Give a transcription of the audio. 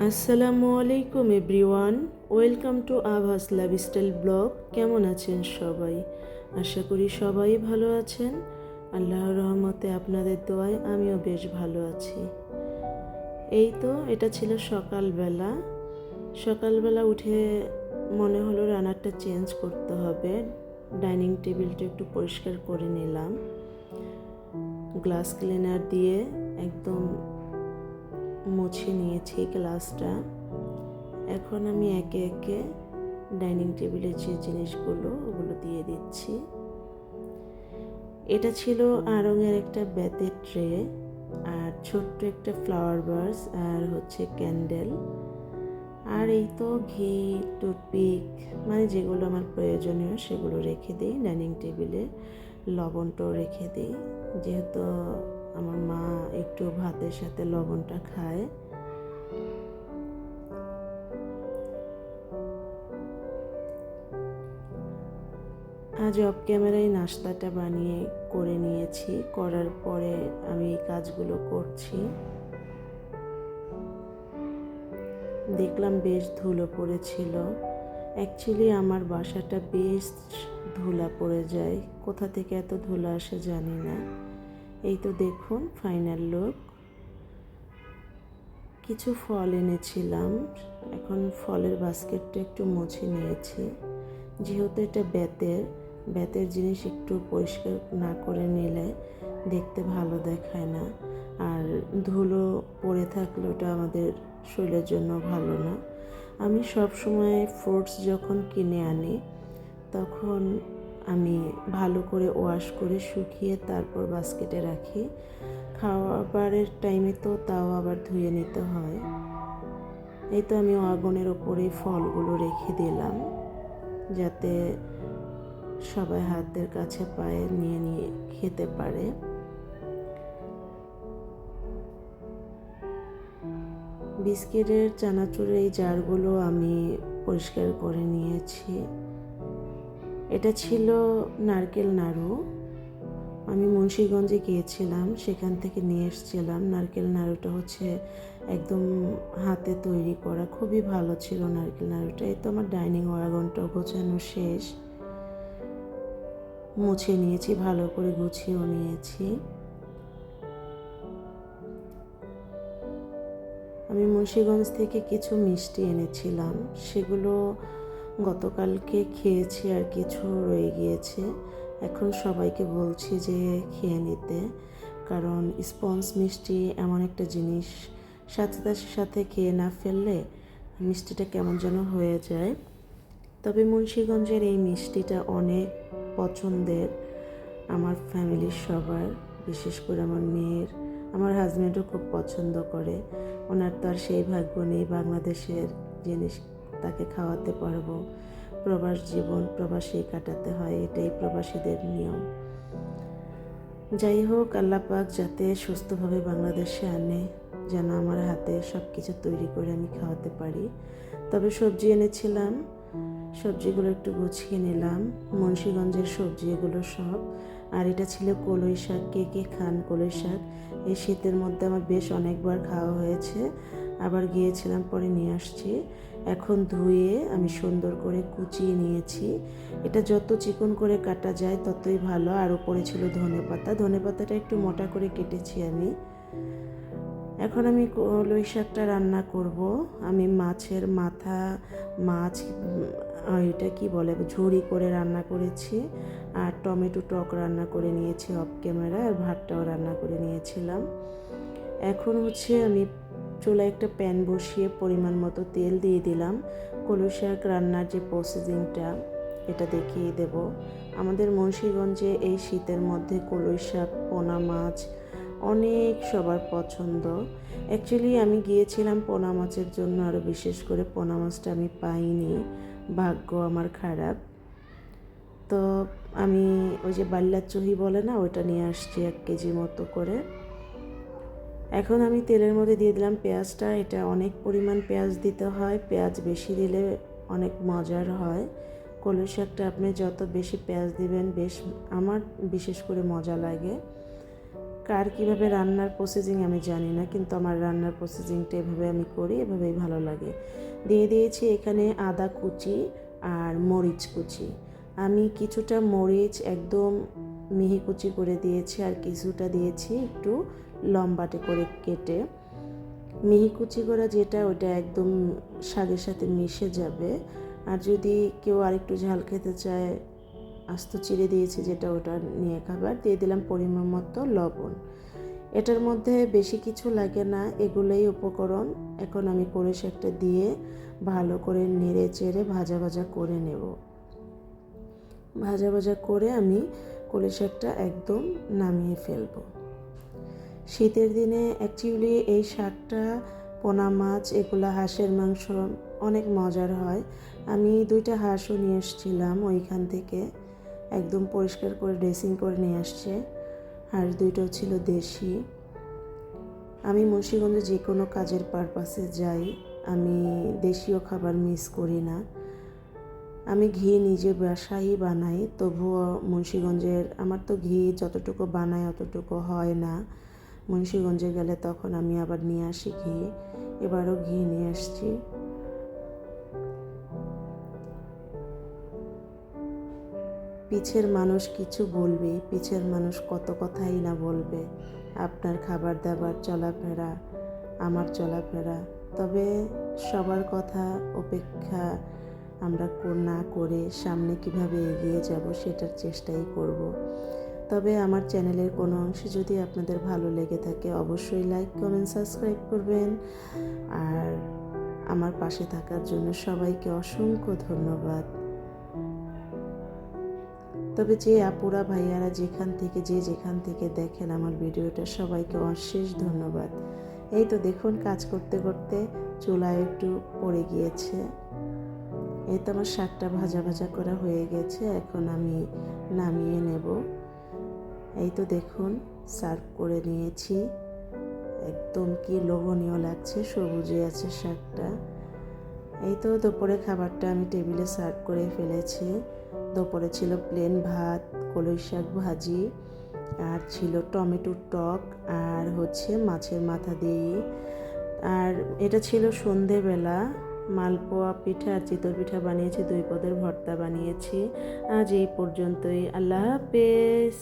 আসসালামু আলাইকুম everyone, welcome to আভাস লাইফস্টাইল ব্লগ। কেমন আছেন সবাই? আশা করি সবাই ভালো আছেন। আল্লাহর রহমতে আপনাদের দোয়ায় আমিও বেশ ভালো আছি। এই তো এটা ছিল সকালবেলা। সকালবেলা উঠে মনে হলো রান্নাটা চেঞ্জ করতে হবে। ডাইনিং টেবিলটা একটু পরিষ্কার করে নিলাম, গ্লাস ক্লিনার দিয়ে একদম মুছে নিয়েছি গ্লাসটা। এখন আমি একে একে ডাইনিং টেবিলে যে জিনিসগুলো ওগুলো দিয়ে দিচ্ছি। এটা ছিল আড়ঙের একটা বেতের ট্রে, আর ছোট্ট একটা ফ্লাওয়ার ভাস, আর হচ্ছে ক্যান্ডেল, আর এই তো ঘি, টুথপিক, মানে যেগুলো আমার প্রয়োজনীয় সেগুলো রেখে দিই ডাইনিং টেবিলে। লবণটাও রেখে দিই, যেহেতু আমার মা একটু ভাতের সাথে লবণটা খায়। আজ অফ ক্যামেরায় নাস্তাটা বানিয়ে করে নিয়েছি। করার পরে আমি এই কাজগুলো করছি। দেখলাম বেশ ধুলো পড়েছিল। অ্যাকচুয়ালি আমার বাসাটা বেশ ধুলা পড়ে যায়, কোথা থেকে এত ধুলো আসে জানি না। এই তো দেখুন ফাইনাল লুক। কিছু ফল এনেছিলাম, এখন ফলের বাস্কেটটা একটু মুছে নিয়েছি। যেহেতু এটা বেতের জিনিস একটু পরিষ্কার না করে নিলে দেখতে ভালো দেখায় না, আর ধুলো পড়ে থাকলে ওটা আমাদের শরীরের জন্য ভালো না। আমি সব সময় ফ্রুটস যখন কিনে আনি তখন আমি ভালো করে ওয়াশ করে শুকিয়ে তারপর বাস্কেটে রাখি। খাবারের টাইমে তো তাও আবার ধুয়ে নিতে হয়। এই তো আমি আগুনের ওপরেই ফলগুলো রেখে দিলাম, যাতে সবাই হাতের কাছে পায়ে নিয়ে নিয়ে খেতে পারে। বিস্কিটের চানাচুরের এই জারগুলো আমি পরিষ্কার করে নিয়েছি। এটা ছিল নারকেল নাড়ু। আমি মুন্সিগঞ্জে গিয়েছিলাম, সেখান থেকে নিয়ে এসেছিলাম। নারকেল নাড়ুটা হচ্ছে একদম হাতে তৈরি করা, খুবই ভালো ছিল নারকেল নাড়ুটা। এই তো আমার ডাইনিং ওয়াগনটাও গোছানো শেষ, মুছে নিয়েছি, ভালো করে গুছিয়েও নিয়েছি। আমি মুন্সিগঞ্জ থেকে কিছু মিষ্টি এনেছিলাম, সেগুলো গতকালকে খেয়েছি আর কিছু রয়ে গিয়েছে। এখন সবাইকে বলছি যে খেয়ে নিতে, কারণ স্পঞ্জ মিষ্টি এমন একটা জিনিস, সাথে সাথে খেয়ে না ফেললে মিষ্টিটা কেমন যেন হয়ে যায়। তবে মুন্সিগঞ্জের এই মিষ্টিটা অনেক পছন্দের আমার ফ্যামিলির সবার, বিশেষ করে আমার মেয়ের। আমার হাজব্যান্ডও খুব পছন্দ করে। ওনার তো আর সেই ভাগ্য নেই বাংলাদেশের জিনিস তাকে খাওয়াতে পারবো। প্রবাস জীবন প্রবাসী কাটাতে হয়, এটাই প্রবাসীদের নিয়ম। যাই হোক, আল্লাহ পাক যাতে সুস্থভাবে বাংলাদেশে আনে, যেন আমার হাতে সব কিছু তৈরি করে আমি খাওয়াতে পারি। তবে সবজি এনেছিলাম, সবজিগুলো একটু গুছিয়ে নিলাম। মুন্সিগঞ্জের সবজি এগুলো সব। আর এটা ছিল কলই শাক। কে কে খান কলই শাক? এই শীতের মধ্যে আমার বেশ অনেকবার খাওয়া হয়েছে, আবার গিয়েছিলাম, পরে নিয়ে আসছি। এখন ধুয়ে আমি সুন্দর করে কুচিয়ে নিয়েছি। এটা যত চিকন করে কাটা যায় ততই ভালো। আর উপরে ছিল ধনেপাতাটা একটু মোটা করে কেটেছি আমি। এখন আমি কলই শাকটা রান্না করব। আমি মাছের মাথা, মাছ, এটা কি বলে, ঝুরি করে রান্না করেছি, আর টমেটো টক রান্না করে নিয়েছি অফ ক্যামেরা, আর ভাতটাও রান্না করে নিয়েছিলাম। এখন হচ্ছে আমি চুলায় একটা প্যান বসিয়ে পরিমাণ মতো তেল দিয়ে দিলাম। কলই শাক রান্নার যে প্রসেসিংটা এটা দেখিয়ে দেব। আমাদের মুন্সিগঞ্জে এই শীতের মধ্যে কলই শাক, পোনা মাছ অনেক সবার পছন্দ। অ্যাকচুয়ালি আমি গিয়েছিলাম পোনা মাছের জন্য, আরও বিশেষ করে পোনা মাছটা আমি পাইনি, ভাগ্য আমার খারাপ। তো আমি ওই যে বাল্লার চুহি বলে না, ওইটা নিয়ে আসছি 1 কেজি মতো করে। এখন আমি তেলের মধ্যে দিয়ে দিলাম পেঁয়াজটা। এটা অনেক পরিমাণ পেঁয়াজ দিতে হয়, পেঁয়াজ বেশি দিলে অনেক মজার হয়। কলই শাকটা আপনি যত বেশি পেঁয়াজ দিবেন, বেশ আমার বিশেষ করে মজা লাগে। কার কীভাবে রান্নার প্রসেসিং আমি জানি না, কিন্তু আমার রান্নার প্রসেসিংটা এভাবে আমি করি, এভাবেই ভালো লাগে। দিয়ে দিয়েছি এখানে আদা কুচি আর মরিচ কুচি। আমি কিছুটা মরিচ একদম মিহি কুচি করে দিয়েছি, আর কিছুটা দিয়েছি একটু লম্বাটে করে কেটে। মিহি কুচি করা যেটা, ওটা একদম শাকের সাথে মিশে যাবে। আর যদি কেউ আরেকটু ঝাল খেতে চায়, আস্ত চিড়ে দিয়েছি যেটা, ওটা নিয়ে খাবার। দিয়ে দিলাম পরিমাণ মতো লবণ। এটার মধ্যে বেশি কিছু লাগে না, এগুলোই উপকরণ। এখন আমি কলই শাকটা দিয়ে ভালো করে নেড়ে চেড়ে ভাজা ভাজা করে নেব। ভাজা ভাজা করে আমি কলই শাকটা একদম নামিয়ে ফেলবো। শীতের দিনে অ্যাকচুয়ালি এই শাকটা, পোনা মাছ, এগুলো হাঁসের মাংস অনেক মজার হয়। আমি 2টা হাঁসও নিয়ে এসেছিলাম ওইখান থেকে, একদম পরিষ্কার করে ড্রেসিং করে নিয়ে আসছে। হাঁস 2টাও ছিল দেশি। আমি মুন্সিগঞ্জে যে কোনো কাজের পারপাসে যাই, আমি দেশীয় খাবার মিস করি না। আমি ঘি নিজে বাসায় বানাই, তবুও মুন্সিগঞ্জের আমার তো ঘি যতটুকু বানাই অতটুকু হয় না। মুন্সিগঞ্জে গেলে তখন আমি আবার নিয়ে আসি ঘি। এবারও ঘি নিয়ে আসছি। পিছের মানুষ কিছু বলবে, পিছের মানুষ কত কথাই না বলবে, আপনার খাবার দাবার, চলাফেরা, আমার চলাফেরা। তবে সবার কথা উপেক্ষা আমরা না করে সামনে কিভাবে এগিয়ে যাব সেটার চেষ্টাই করব। তবে আমার চ্যানেলের কোনো অংশে যদি আপনাদের ভালো লেগে থাকে, অবশ্যই লাইক, কমেন্ট, সাবস্ক্রাইব করবেন। আর আমার পাশে থাকার জন্য সবাইকে অসংখ্য ধন্যবাদ। তবে যে আপুরা ভাইয়ারা যেখান থেকে দেখেন আমার ভিডিওটা, সবাইকে অশেষ ধন্যবাদ। এই তো দেখুন, কাজ করতে করতে চুলায় একটু পড়ে গিয়েছে। এই তো আমার শাকটা ভাজা ভাজা করা হয়ে গেছে, এখন আমি নামিয়ে নেব। এই তো দেখুন, সার্ভ করে নিয়েছি। একদম কি লোভনীয় লাগছে, সবুজে আছে শাকটা। এই তো দুপুরে খাবারটা আমি টেবিলে সার্ভ করে ফেলেছি। দুপুরে ছিল প্লেন ভাত, কলই শাক ভাজি, আর ছিল টমেটোর টক, আর মাছের মাথা দিয়ে। আর এটা ছিল সন্ধেবেলা। মালপোয়া পিঠা আর চিতই পিঠা বানিয়েছি, 2 পদের ভর্তা বানিয়েছি। আজ এই পর্যন্তই। আল্লাহ হাফেজ।